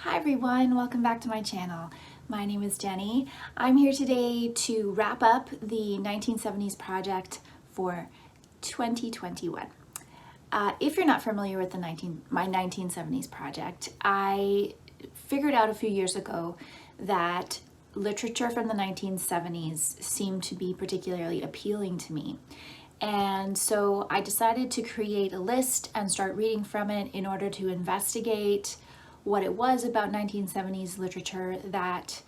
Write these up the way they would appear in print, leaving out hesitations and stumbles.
Hi everyone, welcome back to my channel. My name is Jenny. I'm here today to wrap up the 1970s project for 2021. If you're not familiar with my 1970s project, I figured out a few years ago that literature from the 1970s seemed to be particularly appealing to me. And so I decided to create a list and start reading from it in order to investigate what it was about 1970s literature that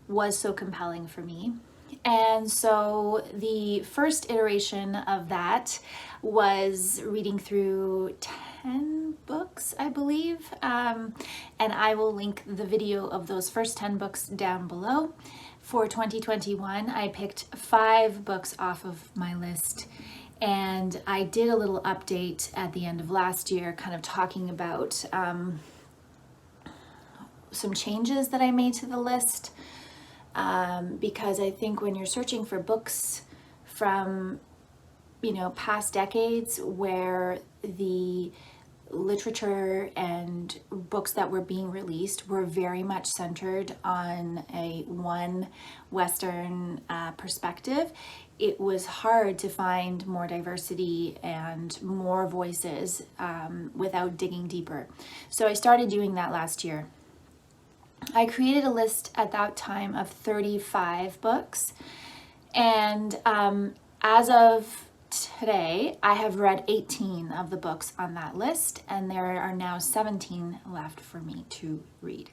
was so compelling for me. And so the first iteration of that was reading through 10 books, I believe. And I will link the video of those first 10 books down below. For 2021, I picked 5 books off of my list. And I did a little update at the end of last year, kind of talking about some changes that I made to the list, because I think when you're searching for books from, past decades where the literature and books that were being released were very much centered on one Western perspective, it was hard to find more diversity and more voices without digging deeper. So I started doing that last year. I created a list at that time of 35 books, and as of today, I have read 18 of the books on that list, and there are now 17 left for me to read.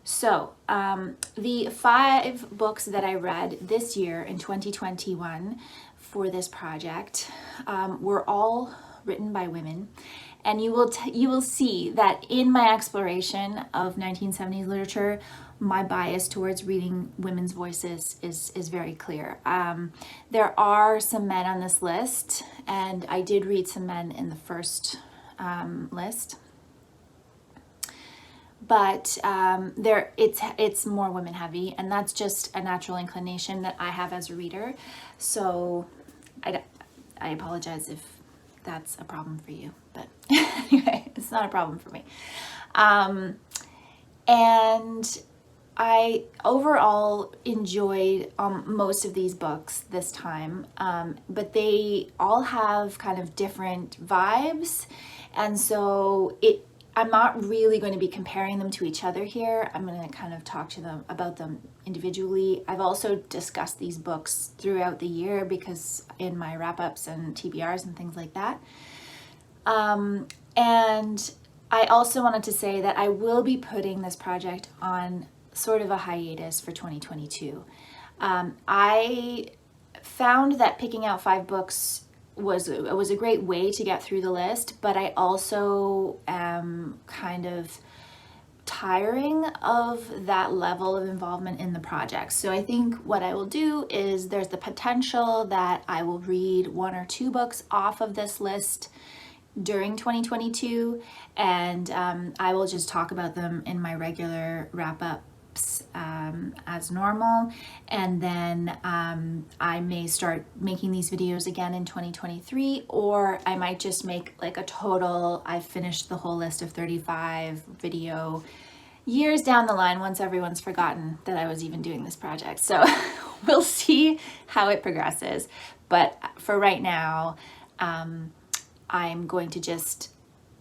So the 5 books that I read this year in 2021 for this project were all written by women. And you will see that in my exploration of 1970s literature, my bias towards reading women's voices is very clear. There are some men on this list, and I did read some men in the first list, but it's more women heavy, and that's just a natural inclination that I have as a reader. So I apologize if that's a problem for you, but anyway, it's not a problem for me. And I overall enjoyed most of these books this time, but they all have kind of different vibes, and so I'm not really going to be comparing them to each other here. I'm going to kind of talk to them about them individually. I've also discussed these books throughout the year because in my wrap-ups and TBRs and things like that. And I also wanted to say that I will be putting this project on sort of a hiatus for 2022. I found that picking out 5 books was a great way to get through the list, but I also am kind of tiring of that level of involvement in the project. So I think what I will do is there's the potential that I will read 1 or 2 books off of this list during 2022, and I will just talk about them in my regular wrap-ups as normal, and then I may start making these videos again in 2023, or I might just make like a total I've finished the whole list of 35 video years down the line once everyone's forgotten that I was even doing this project. So we'll see how it progresses, but for right now I'm going to just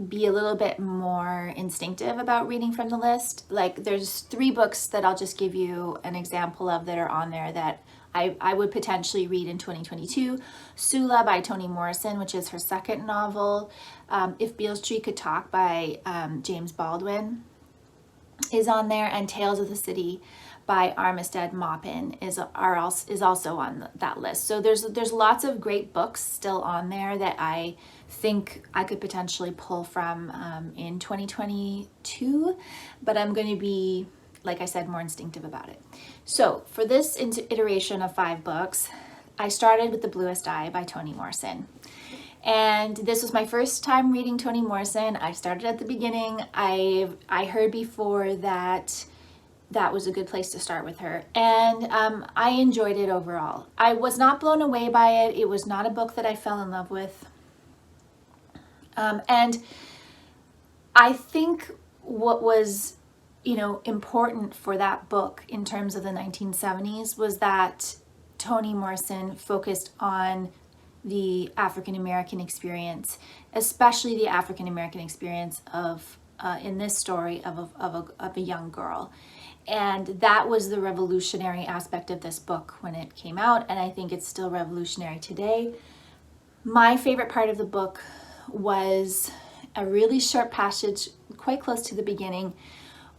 be a little bit more instinctive about reading from the list. Like there's 3 books that I'll just give you an example of that are on there that I would potentially read in 2022. Sula by Toni Morrison, which is her second novel. If Beale Street Could Talk by James Baldwin is on there, and Tales of the City by Armistead Maupin is also on that list. So there's lots of great books still on there that I think I could potentially pull from in 2022, but I'm going to be, like I said, more instinctive about it. So for this iteration of 5 books, I started with The Bluest Eye by Toni Morrison. And this was my first time reading Toni Morrison. I started at the beginning. I heard before that was a good place to start with her, and I enjoyed it overall. I was not blown away by it. It was not a book that I fell in love with. And I think what was important for that book in terms of the 1970s was that Toni Morrison focused on the African American experience, especially the African American experience of, in this story, of a young girl. And that was the revolutionary aspect of this book when it came out, and I think it's still revolutionary today. My favorite part of the book was a really short passage, quite close to the beginning,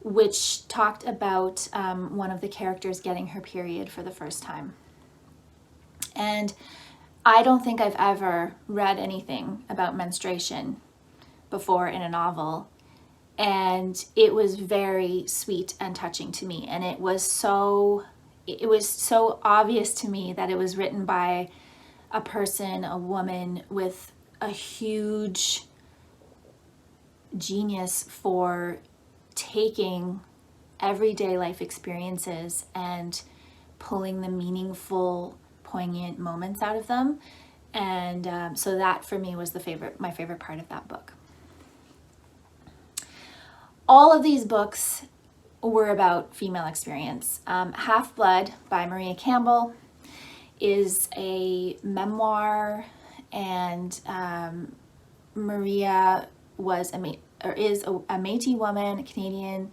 which talked about one of the characters getting her period for the first time. And I don't think I've ever read anything about menstruation before in a novel, and it was very sweet and touching to me. And it was so obvious to me that it was written by a person, a woman with a huge genius for taking everyday life experiences and pulling the meaningful, poignant moments out of them. And so that for me was my favorite part of that book. All of these books were about female experience. Half-Blood by Maria Campbell is a memoir, and Maria is a Métis woman, a Canadian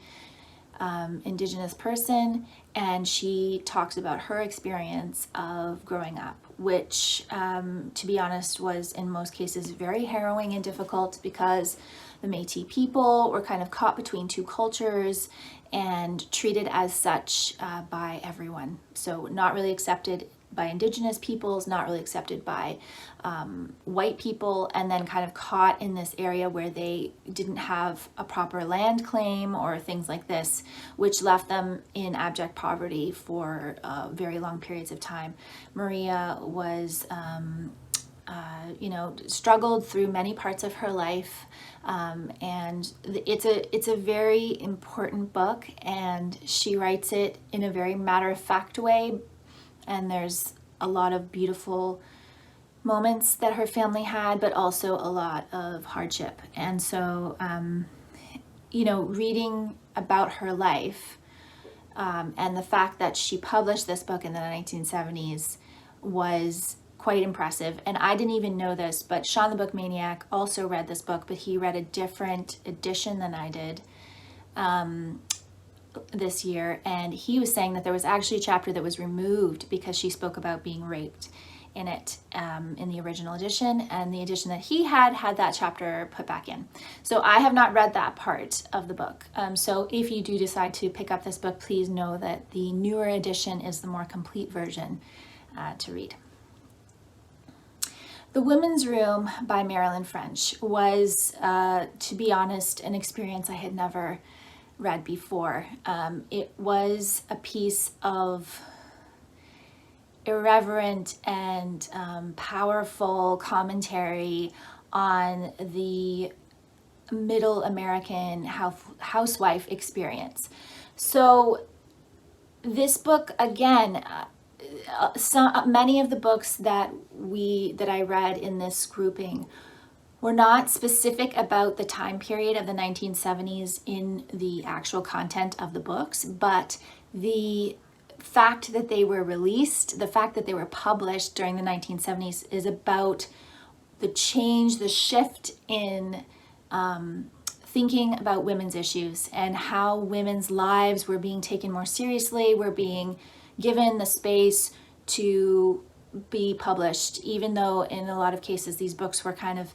Indigenous person, and she talks about her experience of growing up, which, to be honest, was in most cases very harrowing and difficult because the Métis people were kind of caught between two cultures and treated as such by everyone. So not really accepted by Indigenous peoples, not really accepted by white people, and then kind of caught in this area where they didn't have a proper land claim or things like this, which left them in abject poverty for very long periods of time. Maria was, struggled through many parts of her life, and it's a very important book, and she writes it in a very matter-of-fact way. And there's a lot of beautiful moments that her family had, but also a lot of hardship. And so, reading about her life and the fact that she published this book in the 1970s was quite impressive. And I didn't even know this, but Sean the Book Maniac also read this book, but he read a different edition than I did. This year, and he was saying that there was actually a chapter that was removed because she spoke about being raped in it, in the original edition, and the edition that he had that chapter put back in. So I have not read that part of the book. So if you do decide to pick up this book, please know that the newer edition is the more complete version to read. The Women's Room by Marylin French was, to be honest, an experience I had never read before. It was a piece of irreverent and powerful commentary on the middle American housewife experience. So this book, again, many of the books that I read in this grouping were not specific about the time period of the 1970s in the actual content of the books, but the fact that they were released, the fact that they were published during the 1970s is about the change, the shift in thinking about women's issues and how women's lives were being taken more seriously, were being given the space to be published, even though in a lot of cases these books were kind of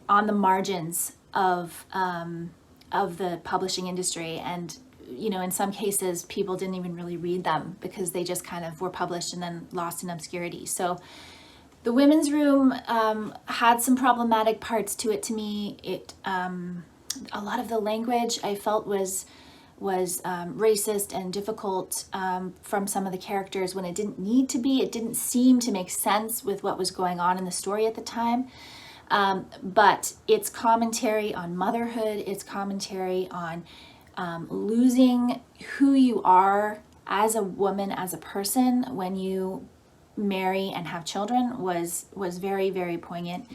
on the margins of the publishing industry, and in some cases people didn't even really read them because they just kind of were published and then lost in obscurity. So the Women's Room had some problematic parts to it. To me, a lot of the language I felt was racist and difficult from some of the characters when it didn't need to be. It didn't seem to make sense with what was going on in the story at the time. But it's commentary on motherhood, it's commentary on losing who you are as a woman, as a person, when you marry and have children was very, very poignant.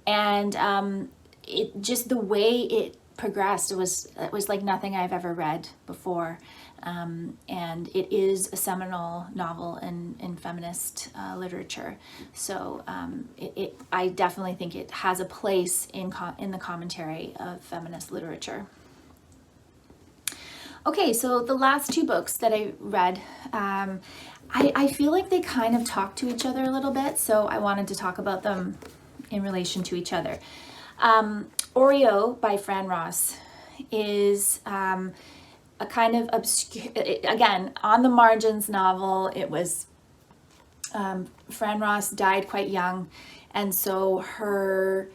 And it just the way it progressed. It was like nothing I've ever read before. And it is a seminal novel in feminist literature. So I definitely think it has a place in the commentary of feminist literature. Okay, so the last two books that I read, I feel like they kind of talk to each other a little bit, so I wanted to talk about them in relation to each other. Oreo by Fran Ross is a kind of obscure, again, on the margins novel. It was, Fran Ross died quite young, and so her,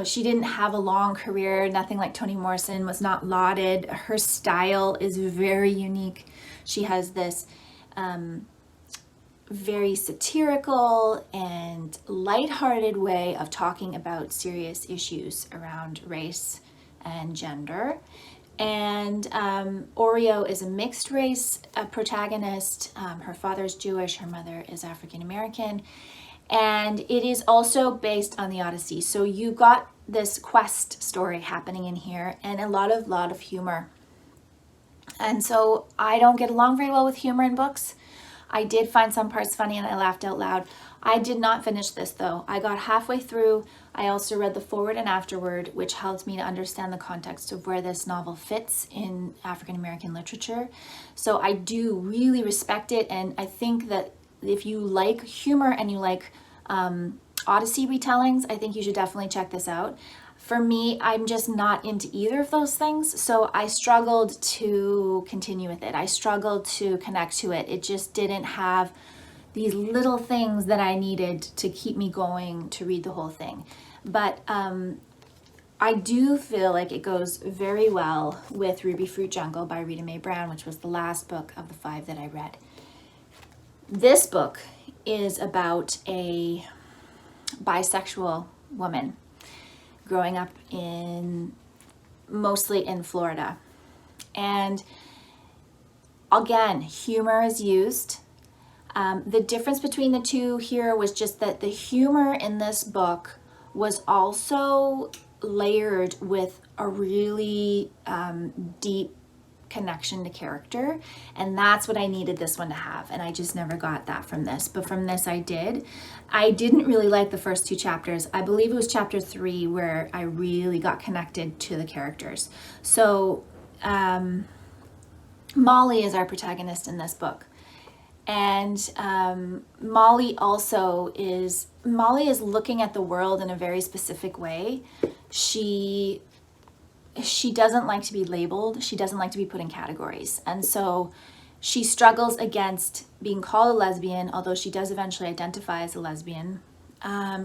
she didn't have a long career, nothing like Toni Morrison, was not lauded. Her style is very unique. She has this very satirical and lighthearted way of talking about serious issues around race and gender. And Oreo is a mixed race protagonist. Her father's Jewish, her mother is African American. And it is also based on the Odyssey. So you got this quest story happening in here, and a lot of humor. And so I don't get along very well with humor in books. I did find some parts funny and I laughed out loud. I did not finish this though. I got halfway through. I also read the forward and afterward, which helped me to understand the context of where this novel fits in African American literature. So I do really respect it, and I think that if you like humor and you like Odyssey retellings, I think you should definitely check this out. For me, I'm just not into either of those things, so I struggled to continue with it. I struggled to connect to it. It just didn't have these little things that I needed to keep me going to read the whole thing. But I do feel like it goes very well with Rubyfruit Jungle by Rita Mae Brown, which was the last book of the 5 that I read. This book is about a bisexual woman growing up mostly in Florida. And again, humor is used. The difference between the two here was just that the humor in this book was also layered with a really deep connection to character, and that's what I needed this one to have, and I just never got that from this. But from this I did. I didn't really like the first 2 chapters. I believe it was chapter 3 where I really got connected to the characters. So Molly is our protagonist in this book, and Molly is looking at the world in a very specific way. She doesn't like to be labeled. She doesn't like to be put in categories. And so she struggles against being called a lesbian, although she does eventually identify as a lesbian.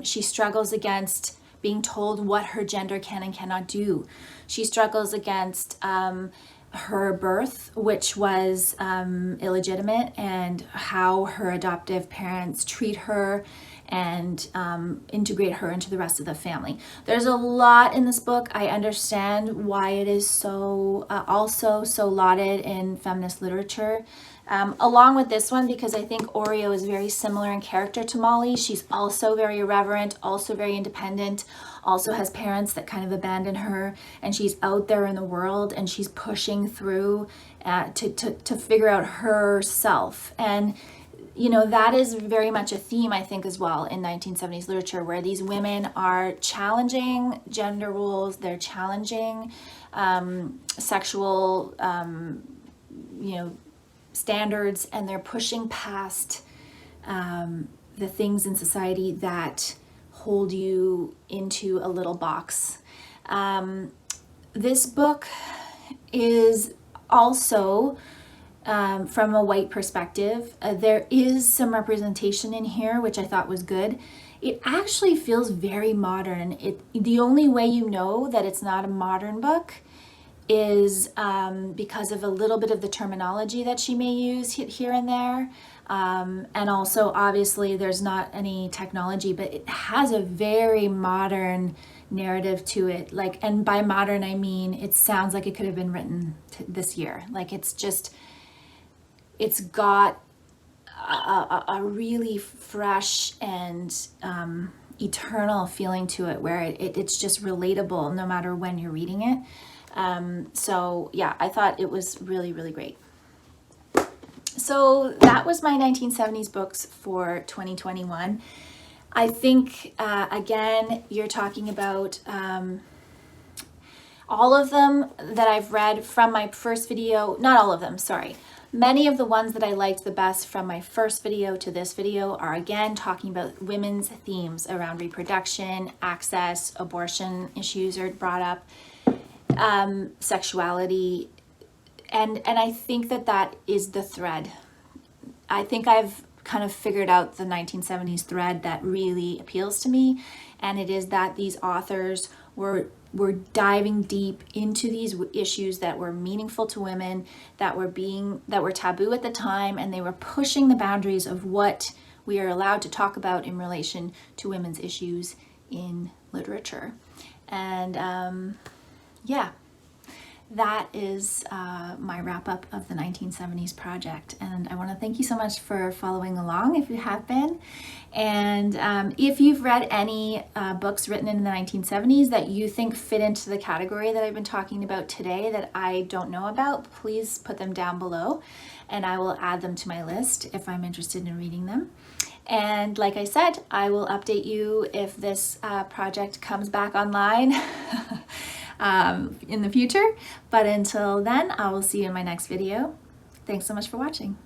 She struggles against being told what her gender can and cannot do. She struggles against her birth, which was illegitimate, and how her adoptive parents treat her and integrate her into the rest of the family. There's a lot in this book. I understand why it is so also so lauded in feminist literature. Along with this one, because I think Oreo is very similar in character to Molly. She's also very irreverent, also very independent, also has parents that kind of abandon her, and she's out there in the world and she's pushing through to figure out herself. And that is very much a theme, I think, as well in 1970s literature, where these women are challenging gender roles, they're challenging sexual, standards, and they're pushing past the things in society that hold you into a little box. This book is also from a white perspective. There is some representation in here, which I thought was good. It actually feels very modern. The only way you know that it's not a modern book is because of a little bit of the terminology that she may use here and there. And also, obviously, there's not any technology, but it has a very modern narrative to it. And by modern, I mean, it sounds like it could have been written this year. It's got a really fresh and eternal feeling to it where it's just relatable no matter when you're reading it. So yeah, I thought it was really, really great. So that was my 1970s books for 2021. I think, again, you're talking about all of them that I've read from my first video, not all of them, sorry. Many of the ones that I liked the best from my first video to this video are, again, talking about women's themes around reproduction, access, abortion issues are brought up, sexuality, and I think that is the thread. I think I've kind of figured out the 1970s thread that really appeals to me, and it is that these authors were diving deep into these issues that were meaningful to women, that were taboo at the time, and they were pushing the boundaries of what we are allowed to talk about in relation to women's issues in literature. And yeah, that is my wrap up of the 1970s project. And I want to thank you so much for following along if you have been. And if you've read any books written in the 1970s that you think fit into the category that I've been talking about today that I don't know about, please put them down below and I will add them to my list if I'm interested in reading them. And like I said, I will update you if this project comes back online in the future. But until then, I will see you in my next video. Thanks so much for watching.